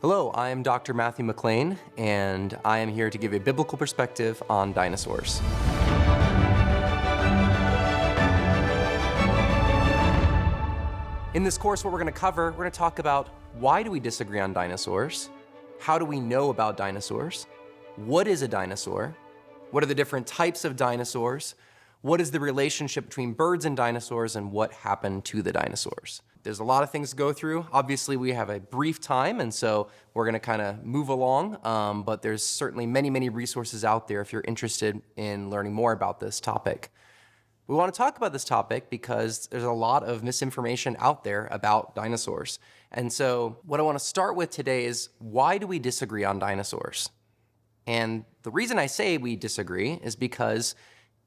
Hello, I am Dr. Matthew McLean, and I am here to give a biblical perspective on dinosaurs. In this course, what we're going to cover, we're going to talk about why do we disagree on dinosaurs? How do we know about dinosaurs? What is a dinosaur? What are the different types of dinosaurs? What is the relationship between birds and dinosaurs, and what happened to the dinosaurs? There's a lot of things to go through. Obviously, we have a brief time, and so we're going to kind of move along, but there's certainly many resources out there if you're interested in learning more about this topic. We want to talk about this topic because there's a lot of misinformation out there about dinosaurs. And so what I want to start with today is, why do we disagree on dinosaurs? And the reason I say we disagree is because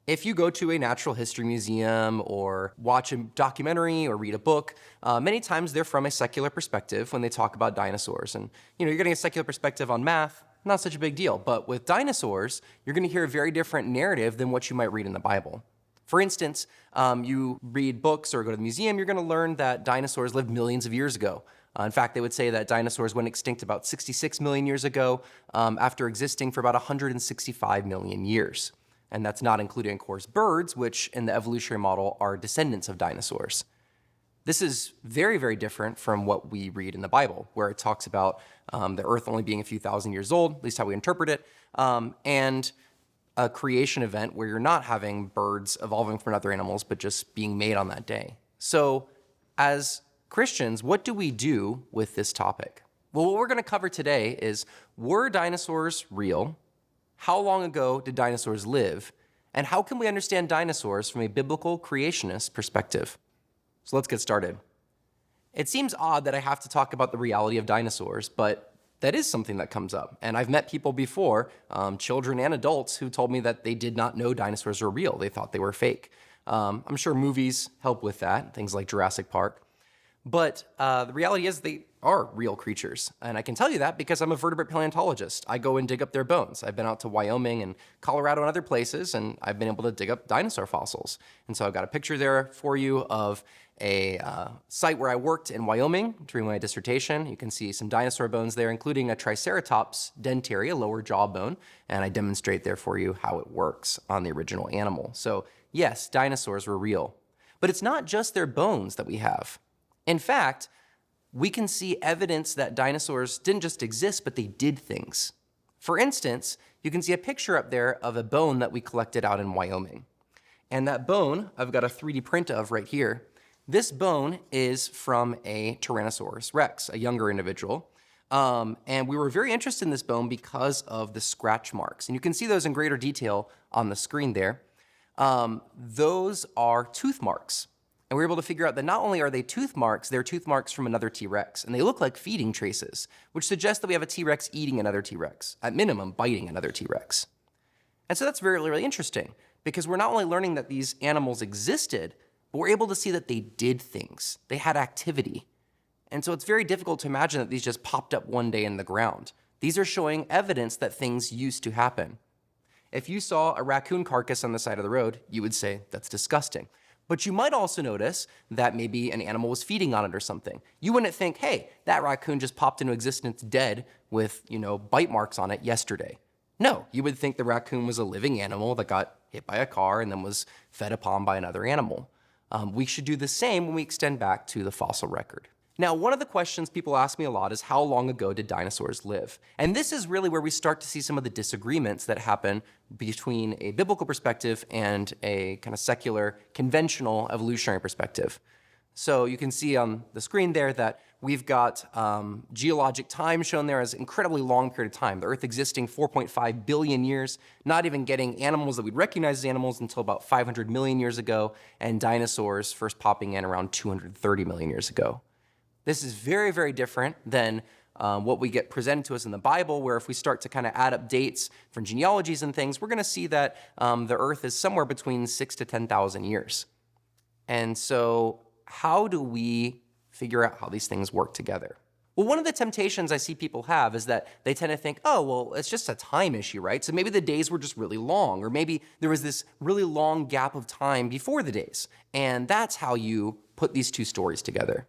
if you go to a natural history museum or watch a documentary or read a book, many times they're from a secular perspective when they talk about dinosaurs. And you're getting a secular perspective on math, not such a big deal. But with dinosaurs, you're going to hear a very different narrative than what you might read in the Bible. For instance, you read books or go to the museum, you're going to learn that dinosaurs lived millions of years ago. In fact, they would say that dinosaurs went extinct about 66 million years ago after existing for about 165 million years. And that's not including, of course, birds, which in the evolutionary model are descendants of dinosaurs. This is very different from what we read in the Bible, where it talks about the earth only being a few thousand years old, at least how we interpret it, and a creation event where you're not having birds evolving from other animals, but just being made on that day. So as Christians, what do we do with this topic? Well, what we're going to cover today is, were dinosaurs real? How long ago did dinosaurs live? And how can we understand dinosaurs from a biblical creationist perspective? So let's get started. It seems odd that I have to talk about the reality of dinosaurs, but that is something that comes up. And I've met people before, children and adults, who told me that they did not know dinosaurs were real. They thought they were fake. I'm sure movies help with that, things like Jurassic Park. But the reality is they are real creatures. And I can tell you that because I'm a vertebrate paleontologist. I go and dig up their bones. I've been out to Wyoming and Colorado and other places, and I've been able to dig up dinosaur fossils. And so I've got a picture there for you of a site where I worked in Wyoming during my dissertation. You can see some dinosaur bones there, including a Triceratops dentary, a lower jaw bone. And I demonstrate there for you how it works on the original animal. So yes, dinosaurs were real. But it's not just their bones that we have. In fact, we can see evidence that dinosaurs didn't just exist, but they did things. For instance, you can see a picture up there of a bone that we collected out in Wyoming. And that bone, I've got a 3D print of right here. This bone is from a Tyrannosaurus rex, a younger individual. And we were very interested in this bone because of the scratch marks. And you can see those in greater detail on the screen there. Those are tooth marks. And we were able to figure out that not only are they tooth marks, they're tooth marks from another T-Rex. And they look like feeding traces, which suggests that we have a T-Rex eating another T-Rex, at minimum biting another T-Rex. And so that's really interesting, because we're not only learning that these animals existed, but we're able to see that they did things. They had activity. And so it's very difficult to imagine that these just popped up one day in the ground. These are showing evidence that things used to happen. If you saw a raccoon carcass on the side of the road, you would say, that's disgusting. But you might also notice that maybe an animal was feeding on it or something. You wouldn't think, hey, that raccoon just popped into existence dead with, bite marks on it yesterday. No, you would think the raccoon was a living animal that got hit by a car and then was fed upon by another animal. We should do the same when we extend back to the fossil record. Now, one of the questions people ask me a lot is, how long ago did dinosaurs live? And this is really where we start to see some of the disagreements that happen between a biblical perspective and a kind of secular, conventional evolutionary perspective. So you can see on the screen there that we've got geologic time shown there as an incredibly long period of time. The Earth existing 4.5 billion years, not even getting animals that we'd recognize as animals until about 500 million years ago, and dinosaurs first popping in around 230 million years ago. This is very different than what we get presented to us in the Bible, where if we start to kind of add up dates from genealogies and things, we're going to see that the Earth is somewhere between 6,000 to 10,000 years. And so how do we figure out how these things work together? Well, one of the temptations I see people have is that they tend to think, oh, well, it's just a time issue, right? So maybe the days were just really long, or maybe there was this really long gap of time before the days. And that's how you put these two stories together.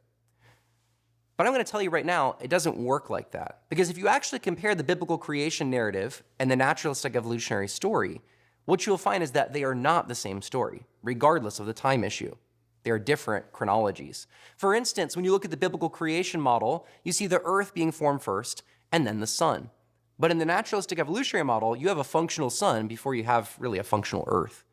But I'm going to tell you right now, it doesn't work like that. Because if you actually compare the biblical creation narrative and the naturalistic evolutionary story, what you'll find is that they are not the same story, regardless of the time issue. They are different chronologies. For instance, when you look at the biblical creation model, you see the earth being formed first and then the sun. But in the naturalistic evolutionary model, you have a functional sun before you have really a functional earth.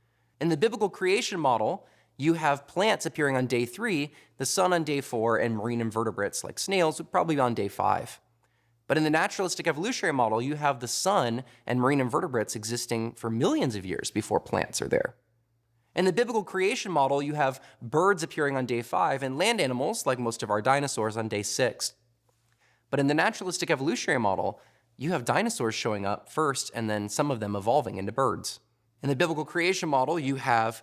In the biblical creation model, you have plants appearing on day 3, the sun on day 4, and marine invertebrates like snails would probably be on day 5. But in the naturalistic evolutionary model, you have the sun and marine invertebrates existing for millions of years before plants are there. In the biblical creation model, you have birds appearing on day 5 and land animals, like most of our dinosaurs, on day 6. But in the naturalistic evolutionary model, you have dinosaurs showing up first and then some of them evolving into birds. In the biblical creation model, you have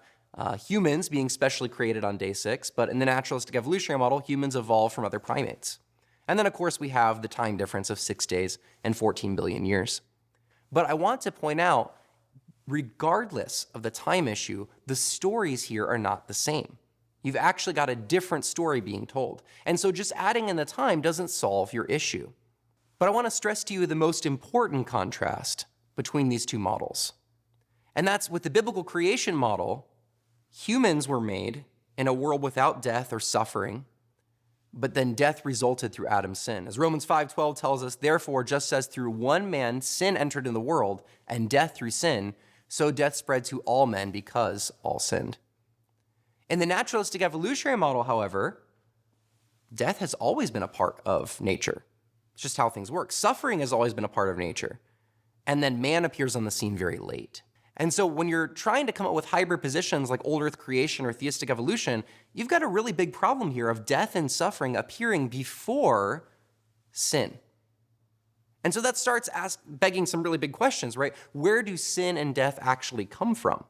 humans being specially created on day 6, but in the naturalistic evolutionary model, humans evolve from other primates. And then, of course, we have the time difference of 6 days and 14 billion years. But I want to point out, regardless of the time issue, the stories here are not the same. You've actually got a different story being told. And so just adding in the time doesn't solve your issue. But I want to stress to you the most important contrast between these two models. And that's with the biblical creation model, humans were made in a world without death or suffering, but then death resulted through Adam's sin. As Romans 5:12 tells us, therefore, just as through one man sin entered in the world, and death through sin, so death spread to all men because all sinned. In the naturalistic evolutionary model, however, death has always been a part of nature. It's just how things work. Suffering has always been a part of nature. And then man appears on the scene very late. And so when you're trying to come up with hybrid positions like old earth creation or theistic evolution, you've got a really big problem here of death and suffering appearing before sin. And so that starts begging some really big questions, right? Where do sin and death actually come from?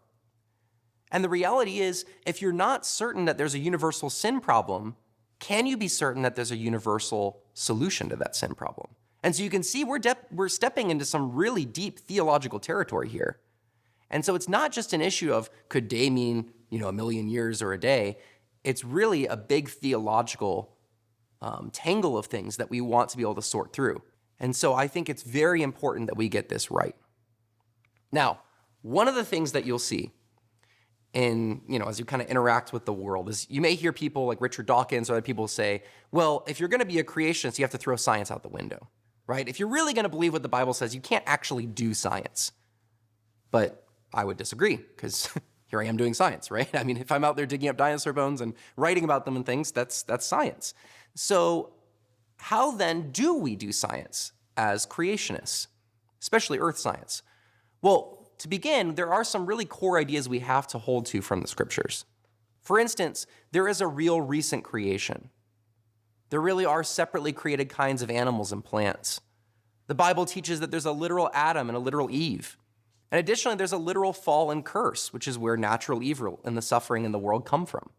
And the reality is, if you're not certain that there's a universal sin problem, can you be certain that there's a universal solution to that sin problem? And so you can see we're stepping into some really deep theological territory here. And so it's not just an issue of could day mean, a million years or a day. It's really a big theological tangle of things that we want to be able to sort through. And so I think it's very important that we get this right. Now, one of the things that you'll see as you kind of interact with the world is you may hear people like Richard Dawkins or other people say, well, if you're going to be a creationist, you have to throw science out the window, right? If you're really going to believe what the Bible says, you can't actually do science. But I would disagree because here I am doing science, right? I mean, if I'm out there digging up dinosaur bones and writing about them and things, that's science. So how then do we do science as creationists, especially earth science? Well, to begin, there are some really core ideas we have to hold to from the scriptures. For instance, there is a real recent creation. There really are separately created kinds of animals and plants. The Bible teaches that there's a literal Adam and a literal Eve. And additionally, there's a literal fall and curse, which is where natural evil and the suffering in the world come from.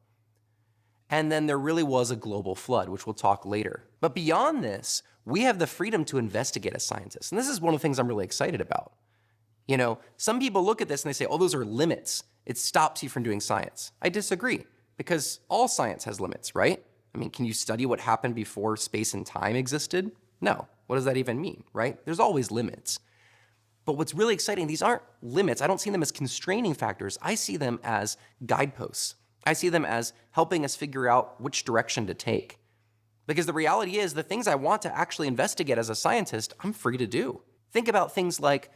And then there really was a global flood, which we'll talk later. But beyond this, we have the freedom to investigate as scientists. And this is one of the things I'm really excited about. Some people look at this and they say, oh, those are limits. It stops you from doing science. I disagree, because all science has limits, right? I mean, can you study what happened before space and time existed? No. What does that even mean, right? There's always limits. But what's really exciting, these aren't limits. I don't see them as constraining factors. I see them as guideposts. I see them as helping us figure out which direction to take. Because the reality is, the things I want to actually investigate as a scientist, I'm free to do. Think about things like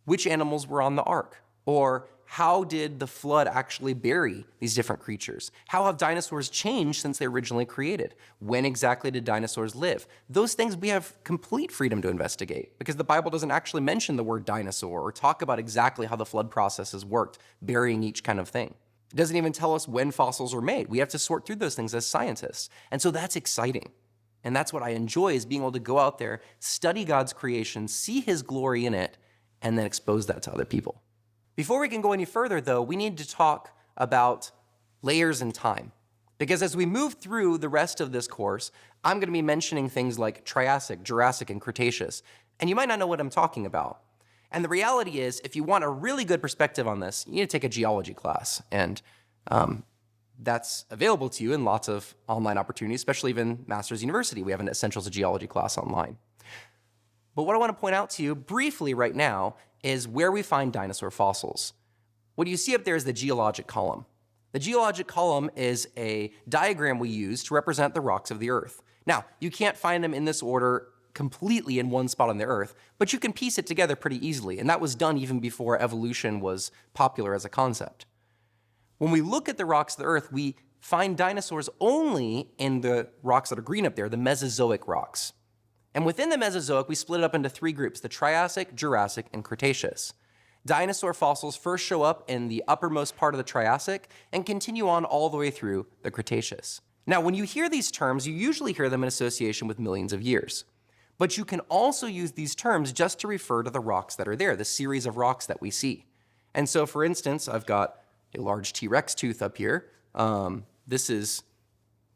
which animals were on the ark, or how did the flood actually bury these different creatures? How have dinosaurs changed since they originally created? When exactly did dinosaurs live? Those things we have complete freedom to investigate, because the Bible doesn't actually mention the word dinosaur or talk about exactly how the flood processes worked, burying each kind of thing. It doesn't even tell us when fossils were made. We have to sort through those things as scientists. And so that's exciting. And that's what I enjoy, is being able to go out there, study God's creation, see his glory in it, and then expose that to other people. Before we can go any further, though, we need to talk about layers in time. Because as we move through the rest of this course, I'm going to be mentioning things like Triassic, Jurassic, and Cretaceous. And you might not know what I'm talking about. And the reality is, if you want a really good perspective on this, you need to take a geology class. And that's available to you in lots of online opportunities, especially even Masters University. We have an Essentials of Geology class online. But what I want to point out to you briefly right now is where we find dinosaur fossils. What you see up there is the geologic column. The geologic column is a diagram we use to represent the rocks of the Earth. Now, you can't find them in this order completely in one spot on the Earth, but you can piece it together pretty easily, and that was done even before evolution was popular as a concept. When we look at the rocks of the Earth, we find dinosaurs only in the rocks that are green up there, the Mesozoic rocks. And within the Mesozoic, we split it up into three groups, the Triassic, Jurassic, and Cretaceous. Dinosaur fossils first show up in the uppermost part of the Triassic and continue on all the way through the Cretaceous. Now, when you hear these terms, you usually hear them in association with millions of years. But you can also use these terms just to refer to the rocks that are there, the series of rocks that we see. And so, for instance, I've got a large T-Rex tooth up here. This is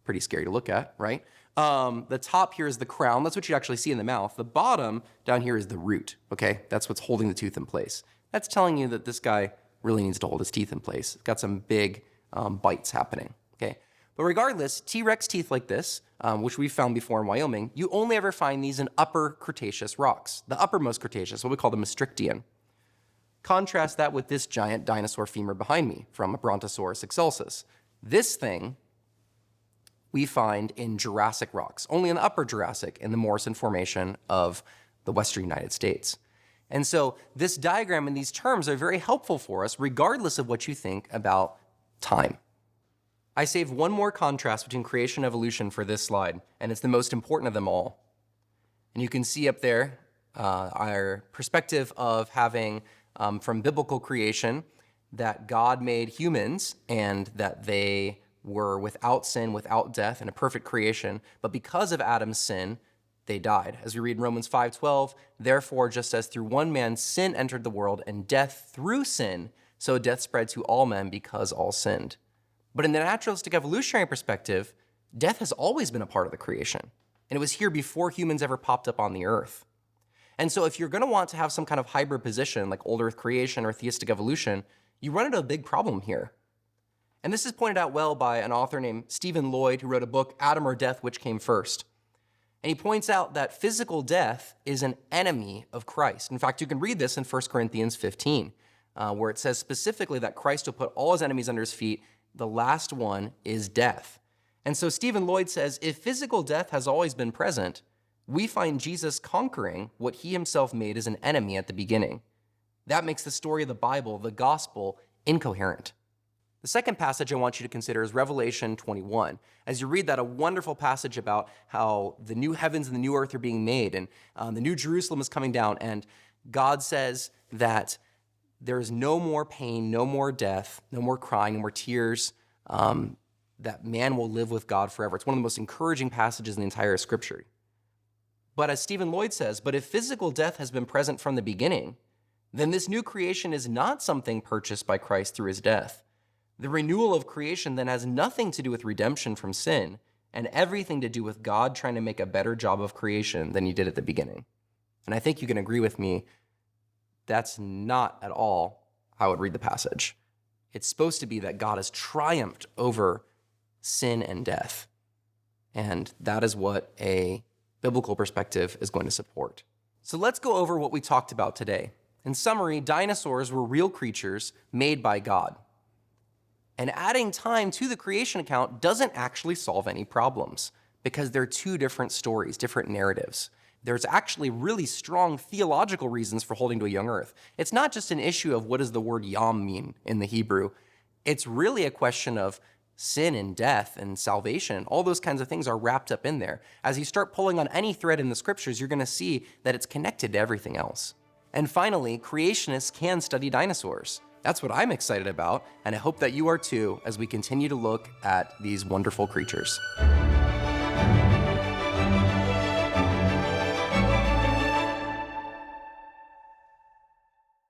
pretty scary to look at, right? The top here is the crown. That's what you actually see in the mouth. The bottom down here is the root, okay? That's what's holding the tooth in place. That's telling you that this guy really needs to hold his teeth in place. It's got some big bites happening, okay? But regardless, T-Rex teeth like this, which we've found before in Wyoming, you only ever find these in upper Cretaceous rocks, the uppermost Cretaceous, what we call the Maastrichtian. Contrast that with this giant dinosaur femur behind me from a Brontosaurus excelsus. This thing we find in Jurassic rocks, only in the upper Jurassic in the Morrison Formation of the western United States. And so this diagram and these terms are very helpful for us regardless of what you think about time. I saved one more contrast between creation and evolution for this slide, and it's the most important of them all. And you can see up there our perspective of having, from biblical creation, that God made humans and that they were without sin, without death, and a perfect creation. But because of Adam's sin, they died. As we read in Romans 5:12, therefore, just as through one man sin entered the world and death through sin, so death spread to all men because all sinned. But in the naturalistic evolutionary perspective, death has always been a part of the creation. And it was here before humans ever popped up on the earth. And so if you're going to want to have some kind of hybrid position like old earth creation or theistic evolution, you run into a big problem here. And this is pointed out well by an author named Stephen Lloyd, who wrote a book, Adam or Death, Which Came First? And he points out that physical death is an enemy of Christ. In fact, you can read this in 1 Corinthians 15, where it says specifically that Christ will put all his enemies under his feet. The last one is death. And so Stephen Lloyd says, if physical death has always been present, we find Jesus conquering what he himself made as an enemy at the beginning. That makes the story of the Bible, the gospel, incoherent. The second passage I want you to consider is Revelation 21. As you read that, a wonderful passage about how the new heavens and the new earth are being made, and the new Jerusalem is coming down, and God says that there is no more pain, no more death, no more crying, no more tears, that man will live with God forever. It's one of the most encouraging passages in the entire scripture. But as Stephen Lloyd says, but if physical death has been present from the beginning, then this new creation is not something purchased by Christ through his death. The renewal of creation then has nothing to do with redemption from sin and everything to do with God trying to make a better job of creation than he did at the beginning. And I think you can agree with me, that's not at all how I would read the passage. It's supposed to be that God has triumphed over sin and death. And that is what a biblical perspective is going to support. So let's go over what we talked about today. In summary, dinosaurs were real creatures made by God. And adding time to the creation account doesn't actually solve any problems because they're two different stories, different narratives. There's actually really strong theological reasons for holding to a young earth. It's not just an issue of what does the word yom mean in the Hebrew. It's really a question of sin and death and salvation. All those kinds of things are wrapped up in there. As you start pulling on any thread in the scriptures, you're going to see that it's connected to everything else. And finally, creationists can study dinosaurs. That's what I'm excited about, and I hope that you are too as we continue to look at these wonderful creatures.